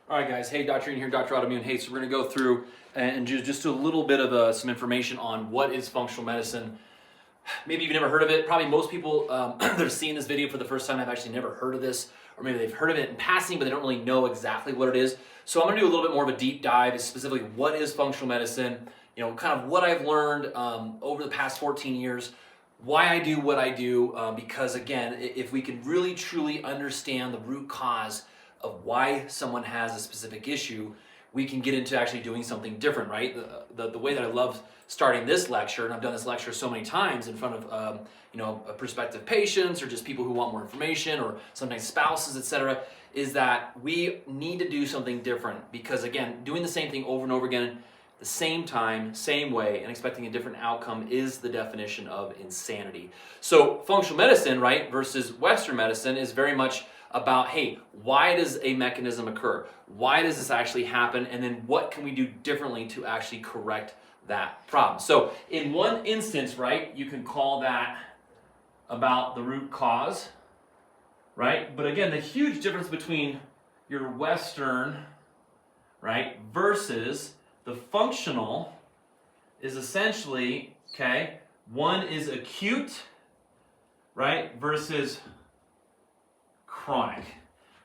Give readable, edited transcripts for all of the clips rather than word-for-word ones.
All right, guys. Hey, Dr. Ian here, Dr. Autoimmune. Hey, so we're going to go through and just do a little bit of some information on what is functional medicine. Maybe you've never heard of it. Probably most people that are seeing this video for the first time have actually never heard of this, or maybe they've heard of it in passing, but they don't really know exactly what it is. So I'm going to do a little bit more of a deep dive, is specifically what is functional medicine, kind of what I've learned over the past 14 years, why I do what I do, because again, if we can really truly understand the root cause of why someone has a specific issue, we can get into actually doing something different, right? The way that I love starting this lecture, and I've done this lecture so many times in front of prospective patients or just people who want more information, or sometimes spouses, etc., is that we need to do something different, because again, doing the same thing over and over again, the same time, same way, and expecting a different outcome is the definition of insanity. So functional medicine, right, versus Western medicine is very much about, hey, why does a mechanism occur? Why does this actually happen? And then what can we do differently to actually correct that problem? So in one instance, right, you can call that about the root cause, right? But again, the huge difference between your Western, right, versus the functional is essentially, okay, one is acute, right, versus chronic,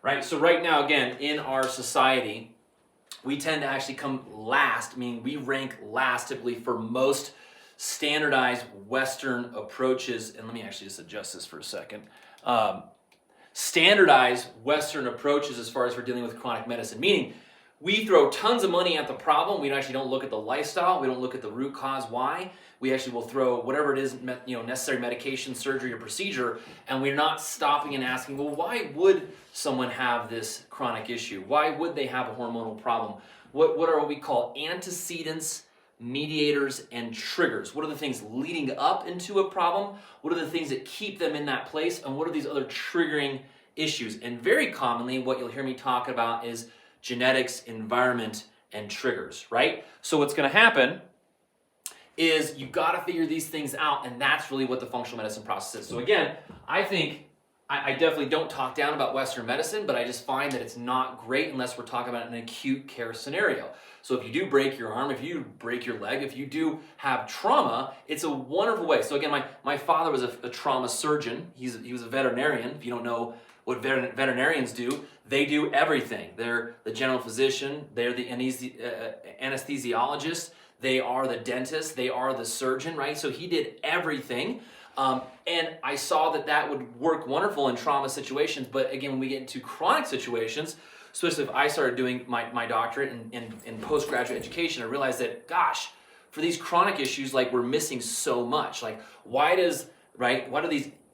right? So right now, again, in our society, we tend to actually come last, meaning we rank last typically for most standardized Western approaches. And let me actually just adjust this for a second. Standardized Western approaches as far as we're dealing with chronic medicine, meaning we throw tons of money at the problem. We actually don't look at the lifestyle. We don't look at the root cause why. We actually will throw whatever it is, necessary medication, surgery, or procedure, and we're not stopping and asking, well, why would someone have this chronic issue? Why would they have a hormonal problem? What are what we call antecedents, mediators, and triggers? What are the things leading up into a problem? What are the things that keep them in that place? And what are these other triggering issues? And very commonly, what you'll hear me talk about is genetics, environment, and triggers, right? So what's going to happen is you got to figure these things out, and that's really what the functional medicine process is. So again, I think I definitely don't talk down about Western medicine, but I just find that it's not great unless we're talking about an acute care scenario. So if you do break your arm, if you break your leg, if you do have trauma, it's a wonderful way. So again, my father was a trauma surgeon. He was a veterinarian. If you don't know what veterinarians do, they do everything. They're the general physician, they're the anesthesiologist, they are the dentist, they are the surgeon, right? So he did everything. And I saw that would work wonderful in trauma situations, but again, when we get into chronic situations, especially if I started doing my doctorate in postgraduate education, I realized that, gosh, for these chronic issues, like, we're missing so much. Like, why do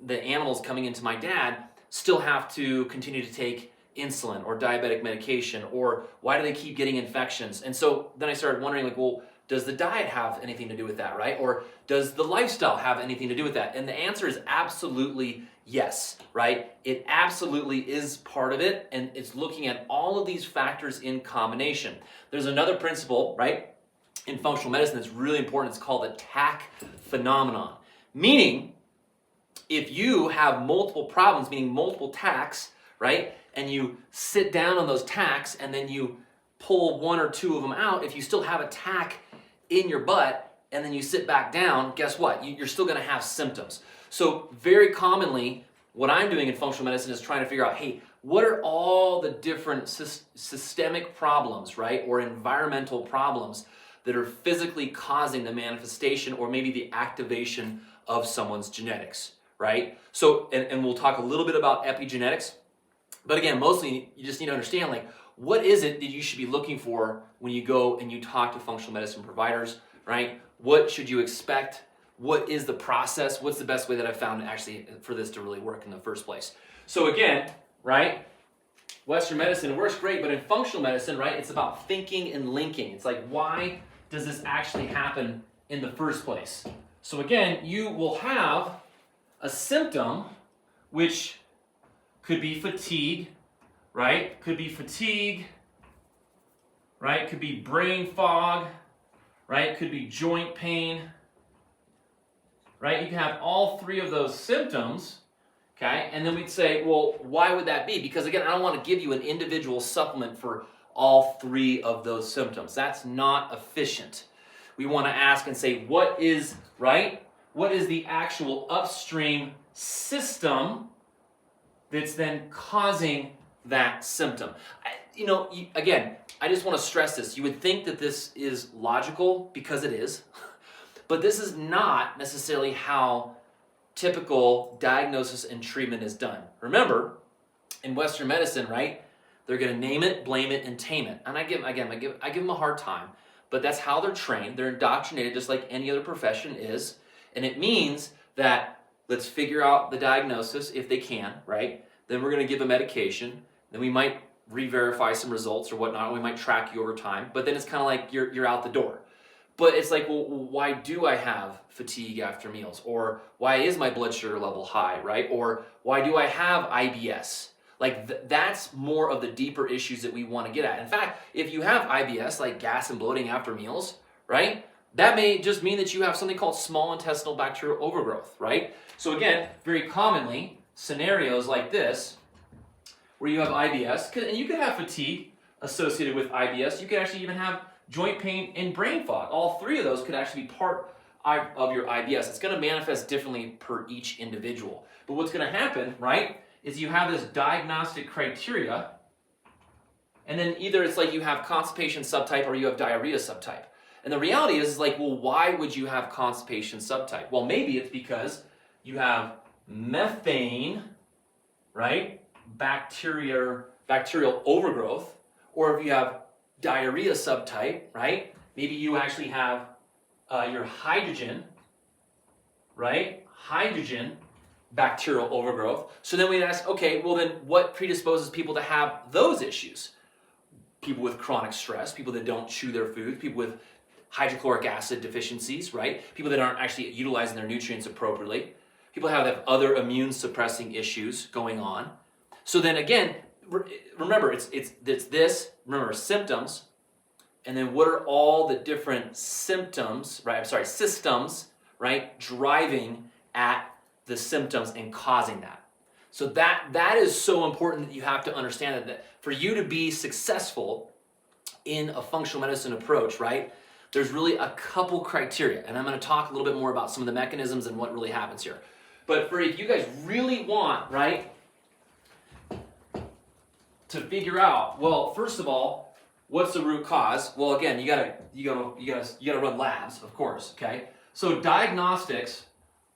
the animals coming into my dad still have to continue to take insulin or diabetic medication, or why do they keep getting infections? And so then I started wondering, like, well, does the diet have anything to do with that, right? Or does the lifestyle have anything to do with that? And the answer is absolutely yes, right? It absolutely is part of it, and it's looking at all of these factors in combination. There's another principle, right, in functional medicine that's really important. It's called the tack phenomenon, meaning if you have multiple problems, meaning multiple tacks, right, and you sit down on those tacks and then you pull one or two of them out, if you still have a tack in your butt and then you sit back down, guess what? You're still going to have symptoms. So very commonly, what I'm doing in functional medicine is trying to figure out, hey, what are all the different systemic problems, right, or environmental problems that are physically causing the manifestation or maybe the activation of someone's genetics, right? So, and we'll talk a little bit about epigenetics, but again, mostly you just need to understand, like, what is it that you should be looking for when you go and you talk to functional medicine providers, right? What should you expect? What is the process? What's the best way that I've found actually for this to really work in the first place? So again, right, Western medicine works great, but in functional medicine, right, it's about thinking and linking. It's like, why does this actually happen in the first place? So again, you will have a symptom which could be fatigue, right? Could be fatigue, right? Could be brain fog, right? Could be joint pain, right? You can have all three of those symptoms, okay? And then we'd say, well, why would that be? Because again, I don't want to give you an individual supplement for all three of those symptoms. That's not efficient. We want to ask and say, what is, right? What is the actual upstream system that's then causing that symptom? Again, I just want to stress this. You would think that this is logical because it is, but this is not necessarily how typical diagnosis and treatment is done. Remember, in Western medicine, right, they're going to name it, blame it, and tame it. And I give them a hard time, but that's how they're trained. They're indoctrinated just like any other profession is. And it means that let's figure out the diagnosis if they can, right? Then we're going to give a medication. Then we might re-verify some results or whatnot. We might track you over time. But then it's kind of like you're out the door. But it's like, well, why do I have fatigue after meals? Or why is my blood sugar level high, right? Or why do I have IBS? Like that's more of the deeper issues that we want to get at. In fact, if you have IBS, like gas and bloating after meals, right? That may just mean that you have something called small intestinal bacterial overgrowth, right? So again, very commonly, scenarios like this, where you have IBS, and you could have fatigue associated with IBS. You could actually even have joint pain and brain fog. All three of those could actually be part of your IBS. It's going to manifest differently per each individual. But what's going to happen, right, is you have this diagnostic criteria, and then either it's like you have constipation subtype or you have diarrhea subtype. And the reality is like, well, why would you have constipation subtype? Well, maybe it's because you have methane, right, bacterial overgrowth, or if you have diarrhea subtype, right, maybe you actually have your hydrogen, right, bacterial overgrowth. So then we'd ask, okay, well then what predisposes people to have those issues? People with chronic stress, people that don't chew their food, people with hydrochloric acid deficiencies, right? People that aren't actually utilizing their nutrients appropriately. People have other immune suppressing issues going on. So then again, remember, it's this, remember, symptoms, and then what are all the different systems, right, driving at the symptoms and causing that. So that is so important that you have to understand that for you to be successful in a functional medicine approach, right, there's really a couple criteria, and I'm going to talk a little bit more about some of the mechanisms and what really happens here. But if you guys really want, right, to figure out, well, first of all, what's the root cause? Well, again, you gotta run labs, of course. Okay, so diagnostics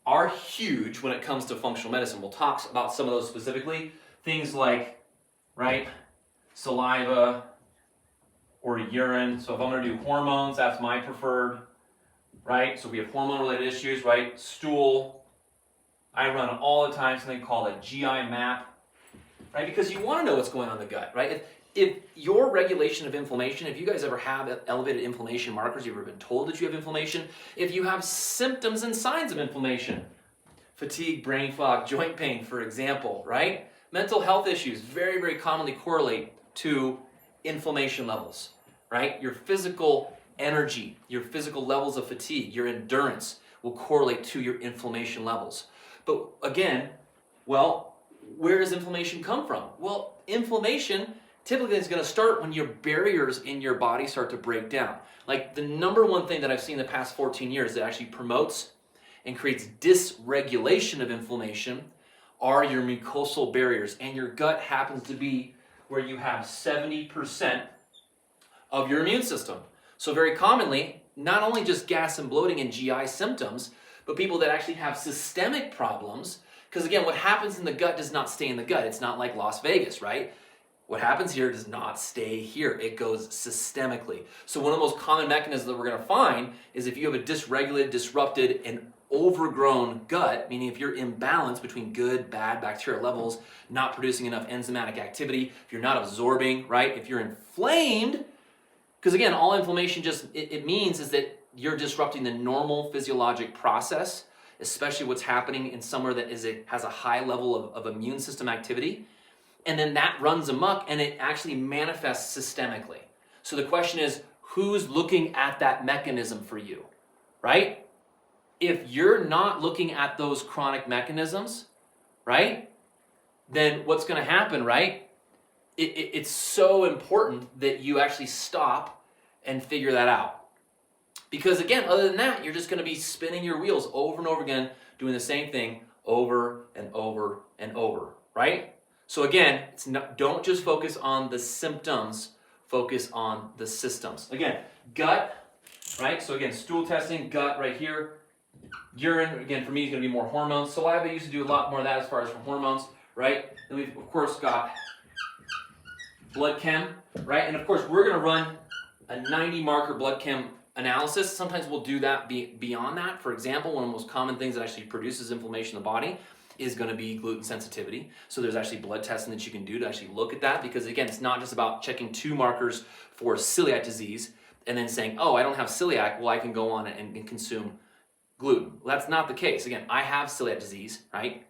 are huge when it comes to functional medicine. We'll talk about some of those specifically. Things like, right, saliva or urine. So if I'm going to do hormones, that's my preferred, right? So we have hormone-related issues, right? Stool. I run all the time something called a GI map, right? Because you want to know what's going on in the gut, right? If your regulation of inflammation, if you guys ever have elevated inflammation markers, you've ever been told that you have inflammation, if you have symptoms and signs of inflammation, fatigue, brain fog, joint pain, for example, right? Mental health issues very, very commonly correlate to inflammation levels, right? Your physical energy, your physical levels of fatigue, your endurance will correlate to your inflammation levels. But again, well, where does inflammation come from? Well, inflammation typically is going to start when your barriers in your body start to break down. Like the number one thing that I've seen in the past 14 years that actually promotes and creates dysregulation of inflammation are your mucosal barriers. And your gut happens to be where you have 70% of your immune system. So very commonly, not only just gas and bloating and GI symptoms, but people that actually have systemic problems. Because again, what happens in the gut does not stay in the gut. It's not like Las Vegas, right? What happens here does not stay here. It goes systemically. So one of the most common mechanisms that we're going to find is if you have a dysregulated, disrupted, and overgrown gut, meaning if you're imbalanced between good, bad bacterial levels, not producing enough enzymatic activity, if you're not absorbing, right? If you're inflamed, because again, all inflammation just, it means is that you're disrupting the normal physiologic process, especially what's happening in somewhere that has a high level of immune system activity. And then that runs amok and it actually manifests systemically. So the question is, who's looking at that mechanism for you, right? If you're not looking at those chronic mechanisms, right, then what's going to happen, right? it's so important that you actually stop and figure that out. Because again, other than that, you're just going to be spinning your wheels over and over again, doing the same thing over and over and over, right? So again, don't just focus on the symptoms, focus on the systems. Again, gut, right? So again, stool testing, gut right here. Urine, again, for me, is going to be more hormones. Saliva, I used to do a lot more of that as far as for hormones, right? Then we've, of course, got blood chem, right? And of course, we're going to run a 90 marker blood chem analysis. Sometimes we'll do that beyond that. For example, one of the most common things that actually produces inflammation in the body is going to be gluten sensitivity. So there's actually blood testing that you can do to actually look at that, because again, it's not just about checking 2 markers for celiac disease and then saying, oh, I don't have celiac, well, I can go on and consume gluten. Well, that's not the case. Again, I have celiac disease, right?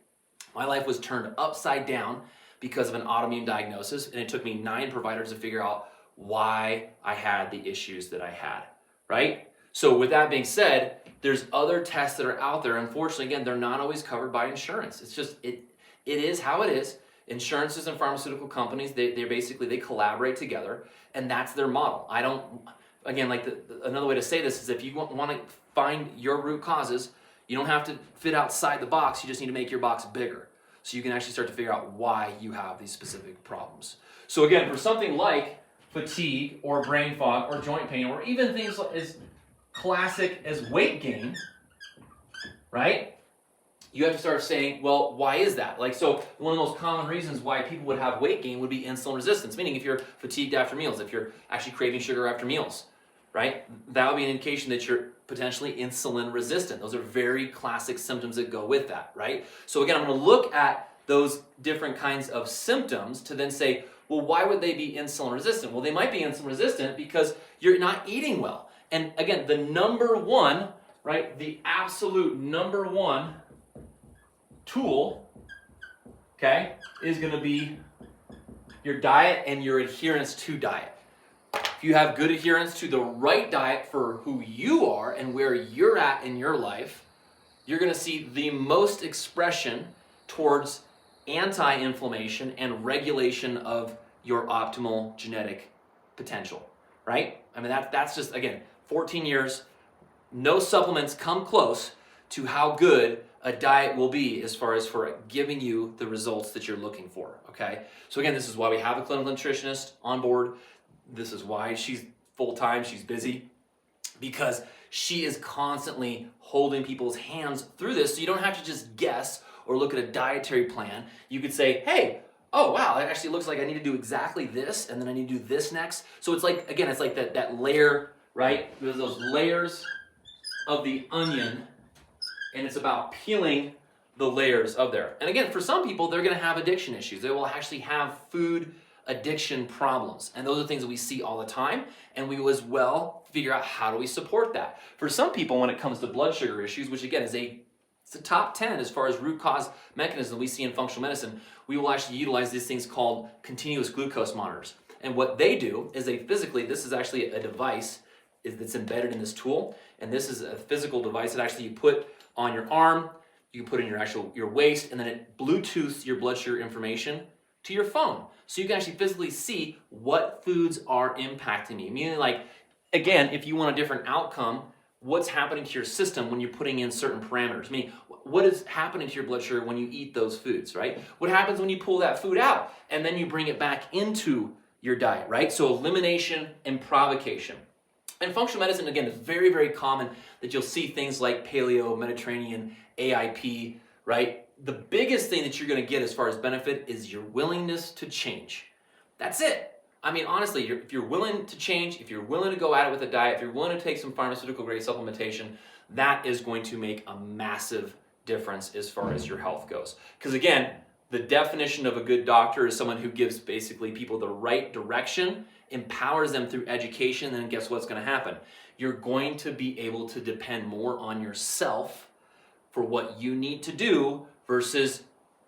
My life was turned upside down because of an autoimmune diagnosis, and it took me 9 providers to figure out why I had the issues that I had, right? So with that being said, there's other tests that are out there. Unfortunately, again, they're not always covered by insurance. It's just, it is how it is. Insurances and pharmaceutical companies, they basically collaborate together, and that's their model. I don't, again, like another way to say this is, if you want to find your root causes, you don't have to fit outside the box, you just need to make your box bigger. So you can actually start to figure out why you have these specific problems. So again, for something like fatigue or brain fog or joint pain, or even things as classic as weight gain, right? You have to start saying, well, why is that? Like, so one of the most common reasons why people would have weight gain would be insulin resistance, meaning if you're fatigued after meals, if you're actually craving sugar after meals, right? That would be an indication that you're potentially insulin resistant. Those are very classic symptoms that go with that, right? So again, I'm going to look at those different kinds of symptoms to then say, well, why would they be insulin resistant? Well, they might be insulin resistant because you're not eating well. And again, the number one, right, the absolute number one tool, okay, is going to be your diet and your adherence to diet. If you have good adherence to the right diet for who you are and where you're at in your life, you're going to see the most expression towards anti-inflammation and regulation of your optimal genetic potential, right? I mean, that's just, again, 14 years, no supplements come close to how good a diet will be as far as for giving you the results that you're looking for, okay? So again, this is why we have a clinical nutritionist on board. This is why she's full-time, she's busy, because she is constantly holding people's hands through this, so you don't have to just guess or look at a dietary plan. You could say, hey, oh wow, it actually looks like I need to do exactly this, and then I need to do this next. So it's like, again, it's like that layer, right? There's those layers of the onion, and it's about peeling the layers of there. And again, for some people, they're gonna have addiction issues. They will actually have food addiction problems. And those are things that we see all the time, and we will as well figure out how do we support that. For some people, when it comes to blood sugar issues, which again is it's a top 10 as far as root cause mechanism we see in functional medicine, we will actually utilize these things called continuous glucose monitors. And what they do is they physically, this is actually a device that's embedded in this tool, and this is a physical device that actually you put on your arm, you put in your waist, and then it Bluetooths your blood sugar information to your phone. So you can actually physically see what foods are impacting you. Meaning, like, again, if you want a different outcome, what's happening to your system when you're putting in certain parameters? Meaning, what is happening to your blood sugar when you eat those foods, right? What happens when you pull that food out and then you bring it back into your diet, right? So elimination and provocation. And functional medicine, again, is very, very common that you'll see things like paleo, Mediterranean, AIP, right? The biggest thing that you're going to get as far as benefit is your willingness to change. That's it. I mean, honestly, if you're willing to change, if you're willing to go at it with a diet, if you're willing to take some pharmaceutical grade supplementation, that is going to make a massive difference as far as your health goes. Because again, the definition of a good doctor is someone who gives basically people the right direction, empowers them through education, and then guess what's going to happen? You're going to be able to depend more on yourself for what you need to do versus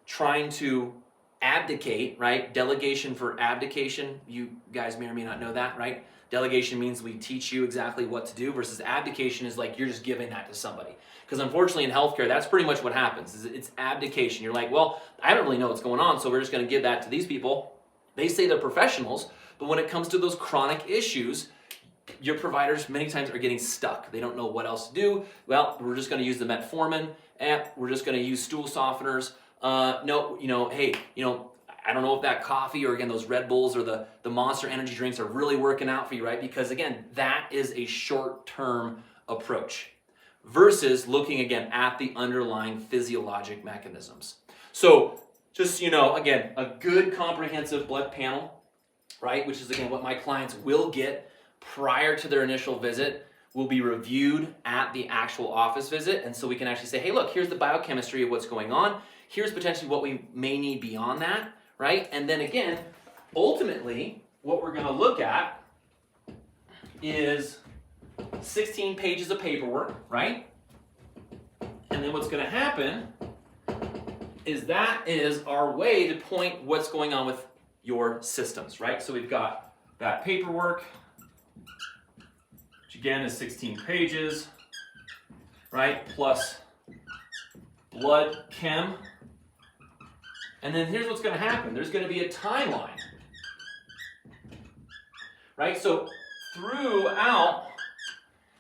trying to abdicate, right? Delegation for abdication. You guys may or may not know that, right? Delegation means we teach you exactly what to do versus abdication is like you're just giving that to somebody. Because unfortunately in healthcare, that's pretty much what happens. It's abdication. You're like, well, I don't really know what's going on, so we're just going to give that to these people, They say they're professionals, but when it comes to those chronic issues, your providers many times are getting stuck. They don't know what else to do. Well, we're just going to use the metformin, and we're just going to use stool softeners. No, hey, I don't know if that coffee or again those Red Bulls or the Monster energy drinks are really working out for you, right? Because again, that is a short-term approach versus looking again at the underlying physiologic mechanisms. So just, again, a good comprehensive blood panel, right? Which is again what my clients will get prior to their initial visit, will be reviewed at the actual office visit. And so we can actually say, hey, look, here's the biochemistry of what's going on. Here's potentially what we may need beyond that, right? And then again, ultimately, what we're going to look at is 16 pages of paperwork, right? And then what's going to happen is that is our way to point what's going on with your systems, right? So we've got that paperwork, which again is 16 pages, right? Plus blood chem. And then here's what's going to happen. There's going to be a timeline, right? So throughout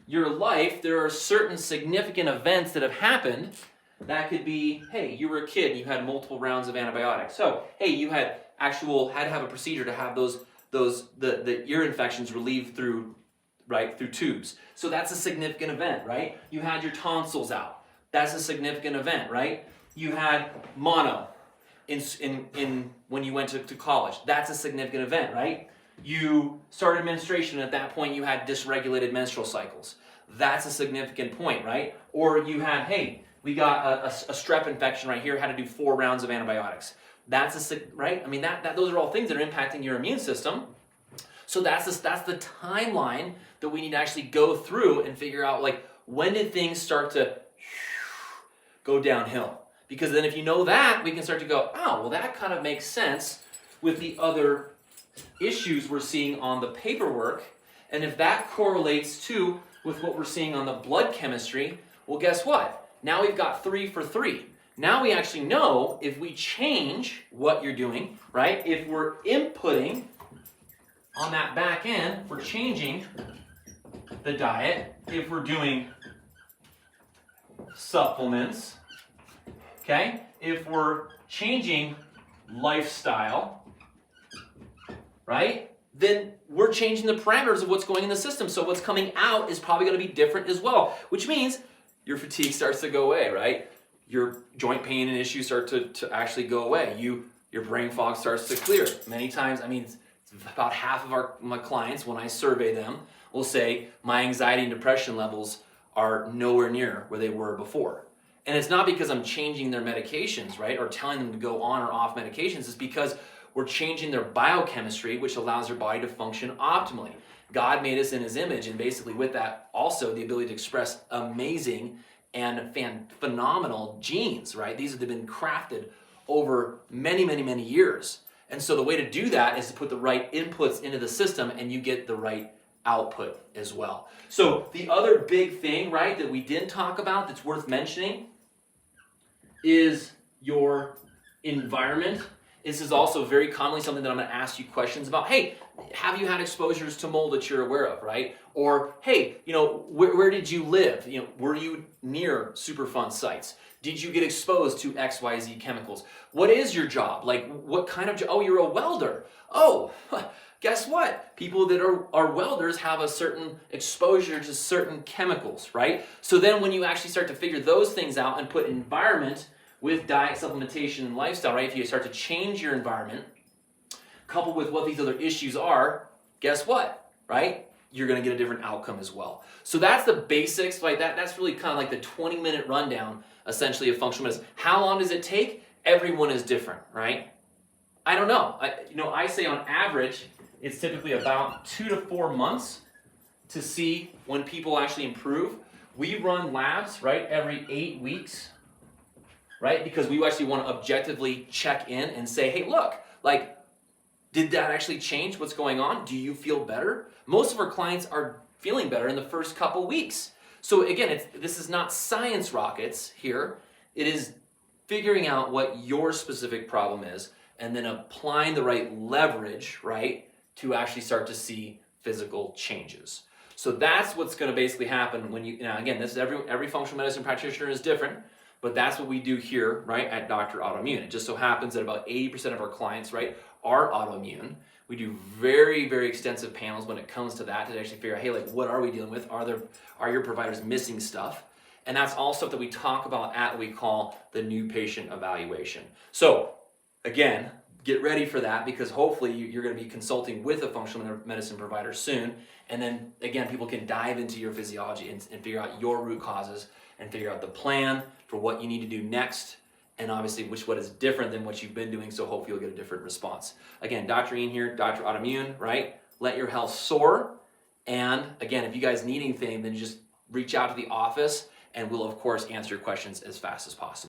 your life, there are certain significant events that have happened. That could be, hey, you were a kid and you had multiple rounds of antibiotics. So, hey, you had to have a procedure to have the ear infections relieved through tubes. So that's a significant event, right? You had your tonsils out. That's a significant event, right? You had mono in when you went to college. That's a significant event, right? You started menstruation, and at that point you had dysregulated menstrual cycles. That's a significant point, right? Or you had, hey, we got a strep infection right here, had to do 4 rounds of antibiotics. That's right? I mean, those are all things that are impacting your immune system. So that's the timeline that we need to actually go through and figure out, like, when did things start to go downhill? Because then if you know that, we can start to go, oh, well, that kind of makes sense with the other issues we're seeing on the paperwork. And if that correlates too with what we're seeing on the blood chemistry, well, guess what? Now we've got 3 for 3. Now we actually know if we change what you're doing, right? If we're inputting on that back end, we're changing the diet. If we're doing supplements, okay? If we're changing lifestyle, right? Then we're changing the parameters of what's going in the system. So what's coming out is probably going to be different as well, which means your fatigue starts to go away, right? Your joint pain and issues start to actually go away. Your brain fog starts to clear. Many times, I mean, it's about half of my clients, when I survey them, will say my anxiety and depression levels are nowhere near where they were before. And it's not because I'm changing their medications, right, or telling them to go on or off medications. It's because we're changing their biochemistry, which allows their body to function optimally. God made us in His image, and basically with that also the ability to express amazing and phenomenal genes, right? These have been crafted over many, many, many years. And so the way to do that is to put the right inputs into the system, and you get the right output as well. So the other big thing, right, that we didn't talk about that's worth mentioning is your environment. This is also very commonly something that I'm going to ask you questions about. Hey, have you had exposures to mold that you're aware of, right? Or, hey, where did you live? Were you near Superfund sites? Did you get exposed to XYZ chemicals? What is your job? Like, what kind of job? Oh, you're a welder. Oh, guess what? People that are welders have a certain exposure to certain chemicals, right? So then when you actually start to figure those things out and put environment with diet, supplementation, and lifestyle, right? If you start to change your environment, coupled with what these other issues are, guess what, right? You're going to get a different outcome as well. So that's the basics, like that's really kind of like the 20-minute rundown, essentially, of functional medicine. How long does it take? Everyone is different, right? I don't know. I say on average, it's typically about 2 to 4 months to see when people actually improve. We run labs, right, every 8 weeks. Right? Because we actually want to objectively check in and say, hey, look, like, did that actually change what's going on? Do you feel better? Most of our clients are feeling better in the first couple weeks. So again, this is not science rockets here. It is figuring out what your specific problem is and then applying the right leverage, right, to actually start to see physical changes. So that's what's going to basically happen when you, now again, this is every functional medicine practitioner is different, but that's what we do here, right, at Dr. Autoimmune. It just so happens that about 80% of our clients, right, are autoimmune. We do very, very extensive panels when it comes to that to actually figure out, hey, like, what are we dealing with? Are your providers missing stuff? And that's all stuff that we talk about at what we call the new patient evaluation. So again, get ready for that, because hopefully you're going to be consulting with a functional medicine provider soon. And then again, people can dive into your physiology and figure out your root causes and figure out the plan for what you need to do next. And obviously what is different than what you've been doing. So hopefully you'll get a different response. Again, Dr. Ian here, Dr. Autoimmune, right? Let your health soar. And again, if you guys need anything, then just reach out to the office and we'll of course answer your questions as fast as possible.